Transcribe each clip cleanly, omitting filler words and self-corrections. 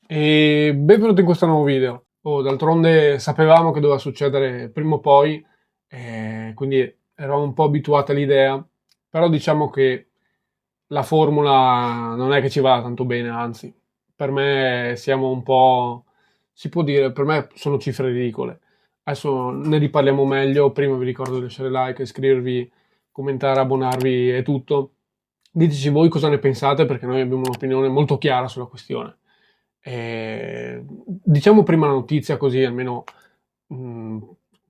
E benvenuto in questo nuovo video. D'altronde sapevamo che doveva succedere prima o poi, quindi eravamo un po' abituati all'idea, però diciamo che la formula non è che ci vada tanto bene, anzi, per me siamo un po', si può dire, per me sono cifre ridicole. Adesso ne riparliamo meglio, prima vi ricordo di lasciare like, iscrivervi, commentare, abbonarvi e tutto. Diteci voi cosa ne pensate perché noi abbiamo un'opinione molto chiara sulla questione. Diciamo prima la notizia così almeno mh,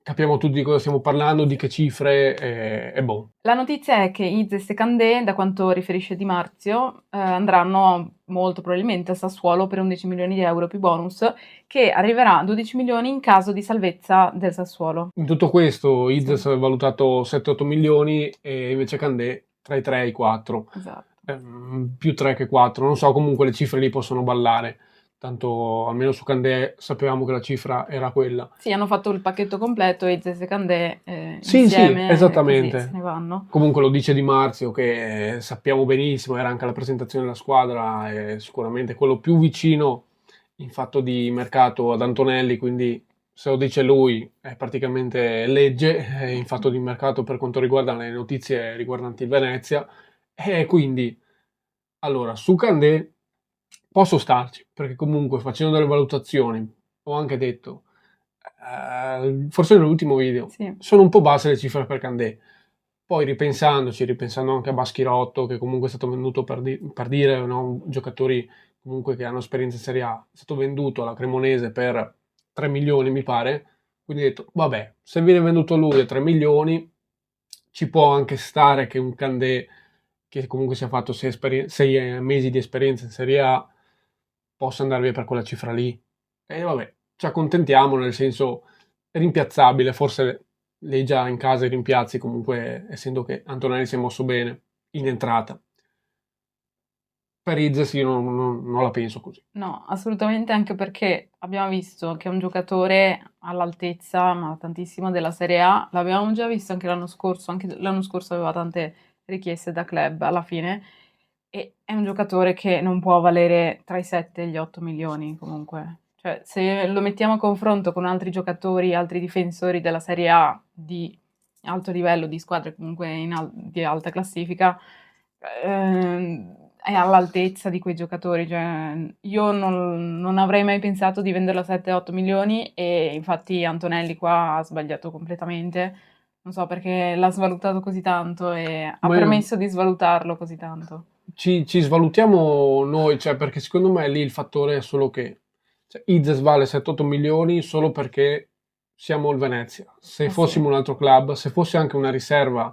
capiamo tutti di cosa stiamo parlando, di che cifre e boh. La notizia è che Izes e Candé, da quanto riferisce Di Marzio, andranno molto probabilmente a Sassuolo per 11 milioni di euro più bonus, che arriverà a 12 milioni in caso di salvezza del Sassuolo. In tutto questo Sì, Izes aveva valutato 7-8 milioni e invece Candé tra i 3 e i 4, esatto. più 3 che 4, non so, comunque le cifre lì possono ballare, tanto almeno su Candé sapevamo che la cifra era quella. Sì, hanno fatto il pacchetto completo, Izes e Candé Sì, sì, insieme, così se esattamente. ne vanno. Comunque lo dice Di Marzio che sappiamo benissimo, era anche alla presentazione della squadra, è sicuramente quello più vicino in fatto di mercato ad Antonelli, quindi se lo dice lui è praticamente legge in fatto di mercato per quanto riguarda le notizie riguardanti il Venezia. E quindi, allora, su Candé posso starci, perché comunque facendo delle valutazioni ho anche detto forse nell'ultimo video, Sì. sono un po' basse le cifre per Candé. Poi ripensandoci, ripensando anche a Baschirotto, che comunque è stato venduto per dire, no, giocatori comunque che hanno esperienza in Serie A, è stato venduto alla Cremonese per 3 milioni, mi pare. Quindi ho detto, vabbè, se viene venduto lui a 3 milioni, ci può anche stare che un Candé, che comunque si è fatto 6 mesi di esperienza in Serie A, possa andare via per quella cifra lì. E vabbè, ci accontentiamo, nel senso rimpiazzabile, forse lei già in casa i rimpiazzi comunque, essendo che Antonelli si è mosso bene in entrata. Per Izes io non la penso così. No, assolutamente, anche perché abbiamo visto che è un giocatore all'altezza, ma tantissimo, della Serie A. L'abbiamo già visto anche l'anno scorso aveva tante richieste da club alla fine. E è un giocatore che non può valere tra i 7 e gli 8 milioni comunque. Cioè, se lo mettiamo a confronto con altri giocatori, altri difensori della Serie A di alto livello, di squadre comunque di alta classifica, è all'altezza di quei giocatori. Cioè, io non avrei mai pensato di venderlo a 7-8 milioni e infatti Antonelli qua ha sbagliato completamente. Non so perché l'ha svalutato così tanto e ha Ma io, permesso di svalutarlo così tanto. ci svalutiamo noi, cioè, perché secondo me lì il fattore è solo che cioè, Izes vale 7-8 milioni solo perché siamo il Venezia. Se Eh sì, fossimo un altro club, se fosse anche una riserva,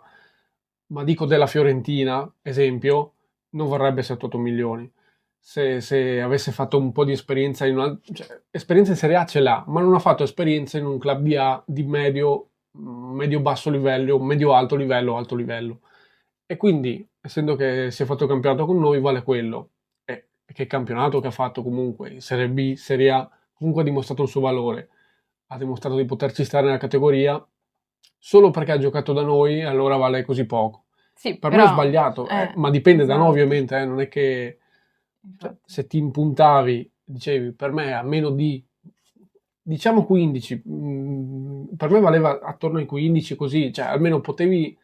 ma dico della Fiorentina, esempio, non varrebbe 7-8 milioni. Se avesse fatto un po' di esperienza cioè, esperienza in Serie A ce l'ha, ma non ha fatto esperienza in un club di A di medio-basso livello, medio-alto livello, alto livello. E quindi, essendo che si è fatto campionato con noi, vale quello. E che campionato che ha fatto comunque, in Serie B, Serie A, comunque ha dimostrato il suo valore. Ha dimostrato di poterci stare nella categoria. Solo perché ha giocato da noi, allora vale così poco. sì, Per me è però, sbagliato, ma dipende da noi esatto, ovviamente, non è che cioè, infatti. se ti impuntavi, dicevi, per me a meno di, diciamo 15, per me valeva attorno ai 15 così, cioè almeno potevi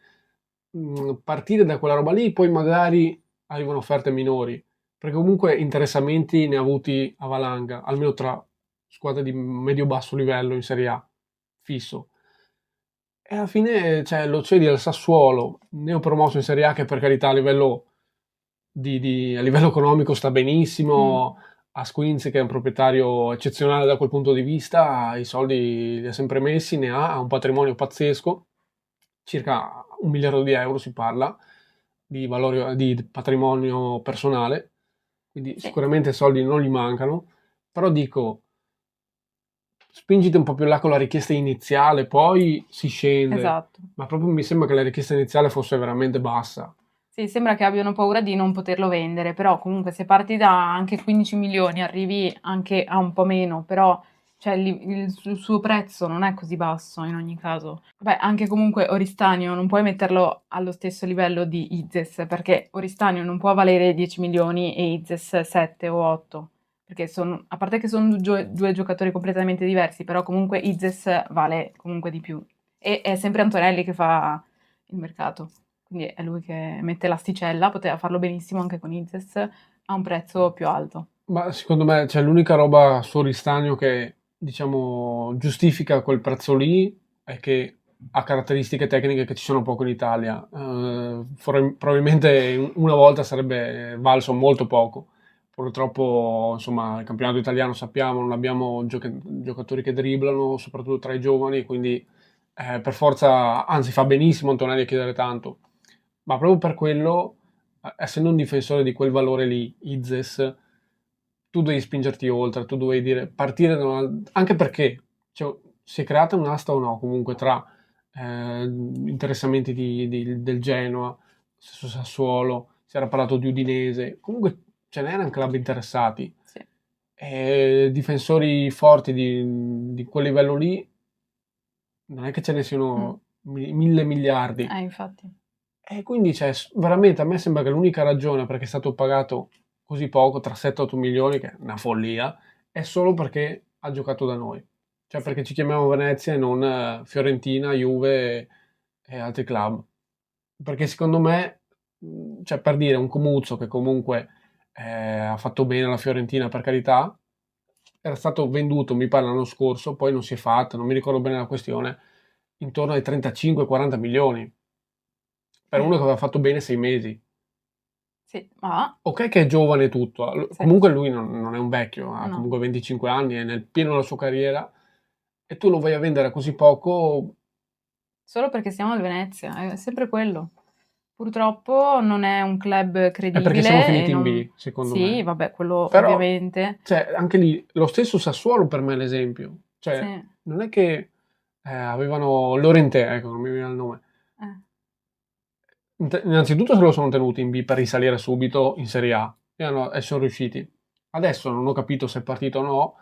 partire da quella roba lì, poi magari arrivano offerte minori, perché comunque interessamenti ne ha avuti a valanga, almeno tra squadre di medio-basso livello in Serie A, fisso. E alla fine, cioè, lo cedi al Sassuolo, neopromosso in Serie A, che per carità a livello, a livello economico sta Mm. benissimo, a Squinzi che è un proprietario eccezionale da quel punto di vista, i soldi li ha sempre messi, ne ha un patrimonio pazzesco, circa 1 miliardo di euro si parla di, di patrimonio personale, quindi Sì, sicuramente soldi non gli mancano, però dico, spingiti un po' più in là con la richiesta iniziale, poi si scende, esatto. ma proprio mi sembra che la richiesta iniziale fosse veramente bassa. Sì, sembra che abbiano paura di non poterlo vendere, però comunque se parti da anche 15 milioni, arrivi anche a un po' meno, però cioè, il suo prezzo non è così basso in ogni caso. Beh, anche comunque Oristanio non puoi metterlo allo stesso livello di Izes, perché Oristanio non può valere 10 milioni e Izes 7 o 8, perché a parte che sono due giocatori completamente diversi, però comunque Izes vale comunque di più. E è sempre Antonelli che fa il mercato, quindi è lui che mette l'asticella, poteva farlo benissimo anche con Izes a un prezzo più alto. Ma secondo me, cioè, l'unica roba a suo ristagno che, diciamo, giustifica quel prezzo lì è che ha caratteristiche tecniche che ci sono poco in Italia. Probabilmente una volta sarebbe valso molto poco. Purtroppo, insomma, il campionato italiano sappiamo, non abbiamo giocatori che dribblano, soprattutto tra i giovani, quindi per forza, anzi, fa benissimo Antonelli a chiedere tanto. Ma proprio per quello, essendo un difensore di quel valore lì, Izes, tu devi spingerti oltre, tu devi dire, partire anche perché cioè, si è creata un'asta o no, comunque tra interessamenti del Genoa, stesso Sassuolo, si era parlato di Udinese, comunque ce n'erano club interessati. Sì. E difensori forti di quel livello lì non è che ce ne Mm. siano mille miliardi. Infatti. E quindi cioè, veramente a me sembra che l'unica ragione perché è stato pagato così poco, tra 7-8 milioni, che è una follia, è solo perché ha giocato da noi. Cioè Sì. perché ci chiamiamo Venezia e non Fiorentina, Juve e altri club. Perché secondo me, cioè per dire un Comuzzo che comunque ha fatto bene alla Fiorentina per carità, era stato venduto, mi pare l'anno scorso, poi non si è fatto, non mi ricordo bene la questione, intorno ai 35-40 milioni per uno che aveva fatto bene 6 mesi. Sì, ma Ok che è giovane e tutto, sì, comunque lui non è un vecchio, ha no. comunque 25 anni, è nel pieno della sua carriera e tu lo vai a vendere a così poco, Solo perché siamo al Venezia, è sempre quello. Purtroppo non è un club è perché siamo credibile e finiti in non... B, secondo Sì, me. vabbè, quello Però, ovviamente. cioè, anche lì, lo stesso Sassuolo per me è l'esempio. Sì, Cioè, non è che avevano Llorente, ecco, non mi viene il nome. eh, Innanzitutto se lo sono tenuti in B per risalire subito in Serie A e sono riusciti. Adesso non ho capito se è partito o no.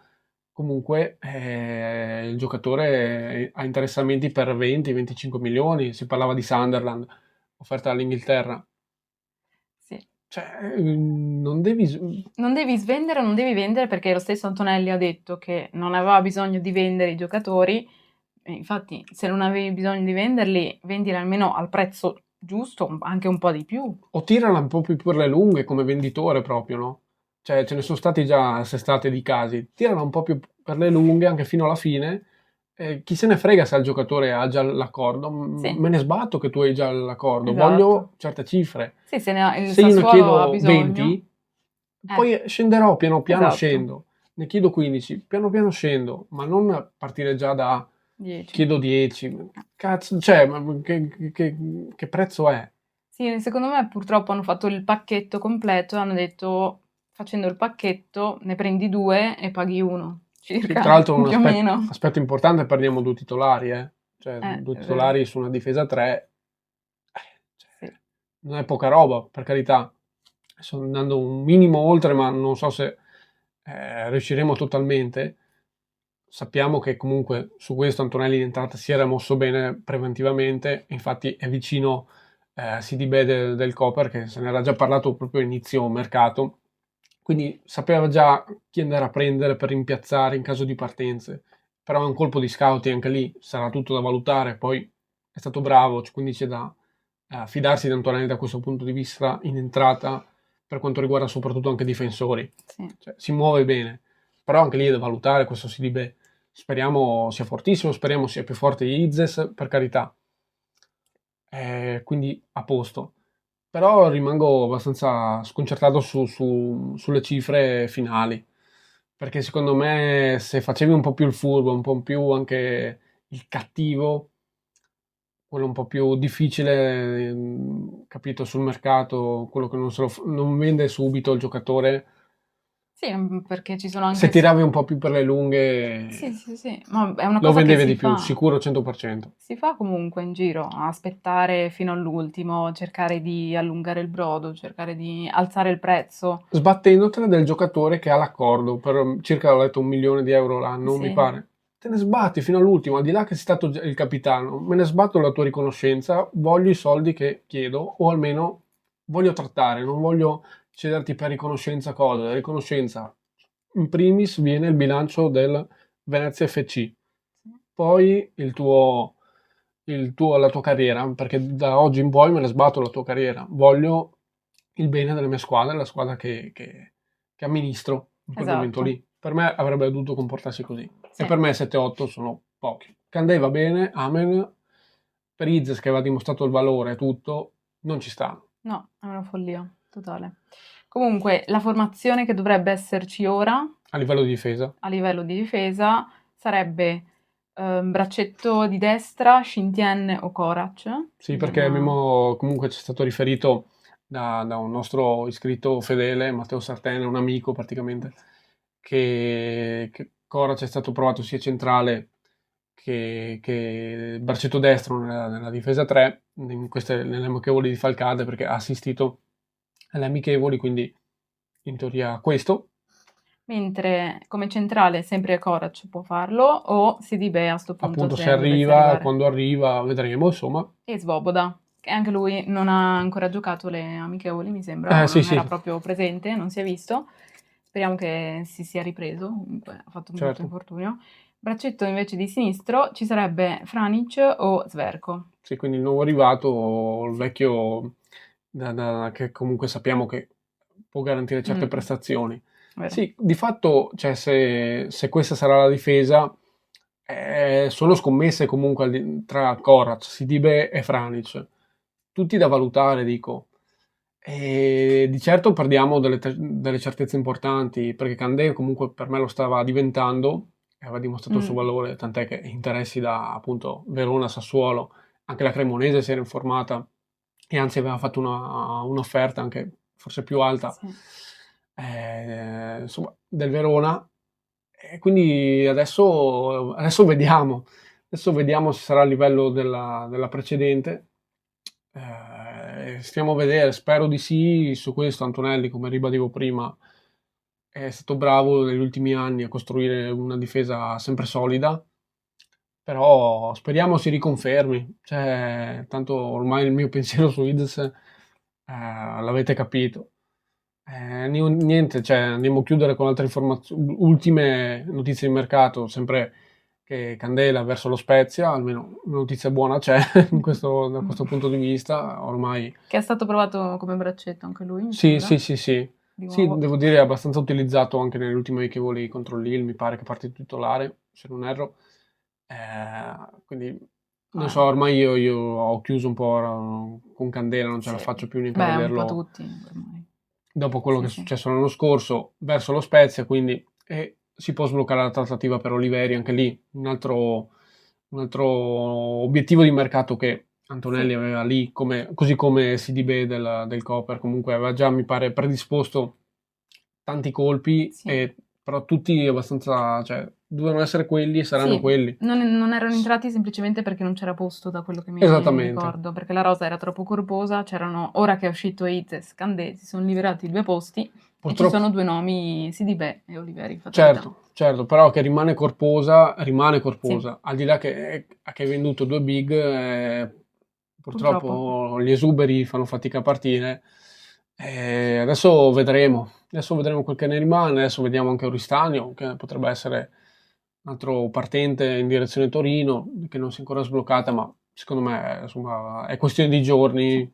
Comunque il giocatore ha interessamenti per 20-25 milioni. Si parlava di Sunderland, offerta dall'Inghilterra. sì. Cioè, non devi. Non devi svendere o non devi vendere perché lo stesso Antonelli ha detto che non aveva bisogno di vendere i giocatori. E infatti, se non avevi bisogno di venderli, vendili almeno al prezzo giusto, anche un po' di più. O tirala un po' più per le lunghe come venditore proprio, no? Cioè, ce ne sono stati già quest'estate di casi. Tirala un po' più per le lunghe, anche fino alla fine. Chi se ne frega se il giocatore ha già l'accordo? Sì, Me ne sbatto che tu hai già l'accordo. esatto. Voglio certe cifre. Sì, il Se io ne Sassuolo ha chiedo bisogno. 20, poi scenderò piano piano Esatto. scendo. Ne chiedo 15, piano piano scendo, ma non partire già da 10. chiedo 10. Cazzo, cioè, ma che prezzo è? Sì, secondo me purtroppo hanno fatto il pacchetto completo e hanno detto facendo il pacchetto ne prendi due e paghi uno, Sì, tra circa, l'altro un più o meno. aspetto importante, parliamo due titolari, eh. Cioè, due È vero. titolari su una difesa 3, Sì. non è poca roba, per carità. Sto andando un minimo oltre, ma non so se riusciremo totalmente. Sappiamo che comunque su questo Antonelli in entrata si era mosso bene preventivamente, infatti è vicino Sidibé del Koper, che se ne era già parlato proprio a inizio mercato, quindi sapeva già chi andare a prendere per rimpiazzare in caso di partenze, però è un colpo di scouting anche lì, sarà tutto da valutare, poi è stato bravo, quindi c'è da fidarsi di Antonelli da questo punto di vista in entrata per quanto riguarda soprattutto anche i difensori, Sì. cioè, si muove bene, però anche lì è da valutare questo Sidibé. Speriamo sia fortissimo, speriamo sia più forte di Izes, per carità. Quindi a posto. Però rimango abbastanza sconcertato sulle cifre finali. Perché secondo me se facevi un po' più il furbo, un po' più anche il cattivo, quello un po' più difficile, capito, sul mercato, quello che non vende subito il giocatore, Sì, perché ci sono se anche... tiravi un po' più per le Sì, lunghe, sì, sì, ma è una lo cosa che vendevi si di più, fa. sicuro 100%. Si fa comunque in giro, aspettare fino all'ultimo, cercare di allungare il brodo, cercare di alzare il prezzo. Sbattendotene del giocatore che ha l'accordo per circa, ho letto, 1 milione di euro l'anno, mi Sì, pare. Te ne sbatti fino all'ultimo, al di là che sei stato il capitano, me ne sbatto la tua riconoscenza, voglio i soldi che chiedo, o almeno voglio trattare, non voglio cederti per riconoscenza cosa, riconoscenza in primis viene il bilancio del Venezia FC, poi la tua carriera, perché da oggi in poi me ne sbatto la tua carriera. Voglio il bene della mia squadra, la squadra che amministro in quel momento Esatto. lì. Per me avrebbe dovuto comportarsi così. Sì. E per me 7-8 sono pochi. Candé va bene, amen. Per Izes che aveva dimostrato il valore e tutto, non ci stanno. No, è una follia totale. Comunque, la formazione che dovrebbe esserci ora A livello di difesa. a livello di difesa sarebbe braccetto di destra, Shintian o Korac. Sì, perché comunque ci è stato riferito da un nostro iscritto fedele, Matteo Sartene, un amico praticamente, che Korac è stato provato sia centrale che braccetto destro nella difesa 3, nelle amichevoli di Falcade, perché ha assistito alle amichevoli, quindi in teoria questo. Mentre come centrale sempre Korac può farlo o Sidibe a sto punto Appunto, se se dovesse arriva, arrivare. quando arriva, vedremo, insomma. E Svoboda, che anche lui non ha ancora giocato le amichevoli, mi sembra, o Sì, non era sì, proprio presente, non si è visto. Speriamo che si sia ripreso, comunque ha fatto un brutto certo. infortunio. Braccetto invece di sinistro ci sarebbe Franic o Zverko. Sì, quindi il nuovo arrivato, il vecchio che comunque sappiamo che può garantire certe Mm, prestazioni. vero. Sì, di fatto, cioè, se questa sarà la difesa, sono scommesse comunque tra Korac, Sidibe e Franic. Tutti da valutare, dico. E di certo perdiamo delle certezze importanti, perché Candé comunque per me lo stava diventando, e aveva dimostrato il suo Mm, valore, tant'è che interessi da appunto Verona, Sassuolo, anche la Cremonese si era informata e anzi aveva fatto un'offerta anche forse più alta, sì. insomma, del Verona. E quindi adesso vediamo se sarà a livello della precedente. Stiamo a vedere, spero di sì. Su questo Antonelli, come ribadivo prima, è stato bravo negli ultimi anni a costruire una difesa sempre solida, però speriamo si riconfermi. Cioè, tanto ormai il mio pensiero su Ids l'avete capito. Niente, cioè, andiamo a chiudere con altre informazioni, ultime notizie di mercato, sempre che Candela verso lo Spezia, almeno una notizia buona c'è da questo punto di vista, ormai Che è stato provato come braccetto anche lui, mi sì, sembra, sì, sì, sì. di Sì, nuovo. devo dire è abbastanza utilizzato anche nelle ultime amichevoli contro l'Il, mi pare che parte titolare, se non erro. Quindi non so, Eh, ormai io ho chiuso un po' con Candela, non ce la sì. faccio più neanche a Beh, un po' vederlo tutti ormai. dopo quello Sì, che è sì. successo l'anno scorso verso lo Spezia, quindi si può sbloccare la trattativa per Oliveri, anche lì un altro obiettivo di mercato che Antonelli Sì, aveva lì, così come Sidibe del Koper, comunque aveva già, mi pare, predisposto tanti colpi, sì. però tutti abbastanza, cioè, dovevano essere quelli e saranno Sì, quelli. non erano entrati semplicemente perché non c'era posto, da quello che mi Esattamente. ricordo, perché la rosa era troppo corposa, c'erano, ora che è uscito Izes, Candé, si sono liberati 2 posti e ci Purtroppo, sono 2 nomi, Sidibe e Oliveri, fatalità. certo, certo, però che rimane Sì, corposa, al di là che hai venduto due big, purtroppo. purtroppo gli esuberi fanno fatica a partire. Adesso vedremo quel che ne rimane, adesso vediamo anche Oristanio, che potrebbe essere un altro partente in direzione Torino, che non si è ancora sbloccata, ma secondo me insomma, è questione di Sì. giorni,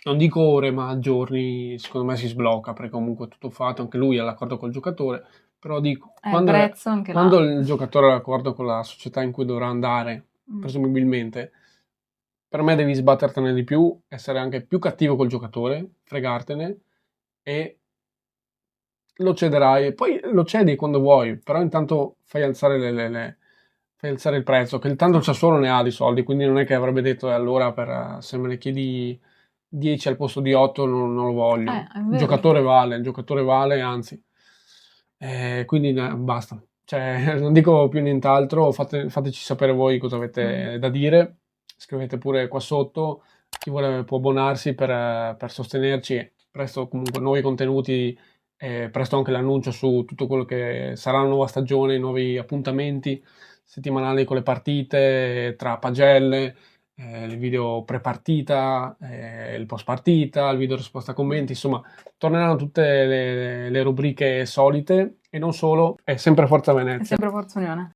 non dico ore, ma giorni, secondo me si sblocca, perché comunque è tutto fatto, anche lui ha l'accordo col giocatore, però dico, Il prezzo anche quando là. il giocatore ha l'accordo con la società in cui dovrà andare, Mm, presumibilmente, per me devi sbattertene di più, essere anche più cattivo col giocatore, fregartene, e lo cederai, e poi lo cedi quando vuoi, però intanto fai alzare il prezzo, che intanto sì. il Sassuolo ne ha di soldi, quindi non è che avrebbe detto allora se me ne chiedi 10 al posto di 8 non lo voglio. È vero. Il giocatore vale, anzi. Quindi basta. Cioè, non dico più nient'altro, fateci sapere voi cosa Mm, avete da dire, scrivete pure qua sotto, chi vuole può abbonarsi per sostenerci, presto comunque nuovi contenuti, presto anche l'annuncio su tutto quello che sarà la nuova stagione, i nuovi appuntamenti settimanali con le partite, tra pagelle, il video pre-partita, il post partita, il video risposta a mm. commenti, insomma torneranno tutte le rubriche solite e non solo, è sempre Forza È Venezia. sempre Forza Unione.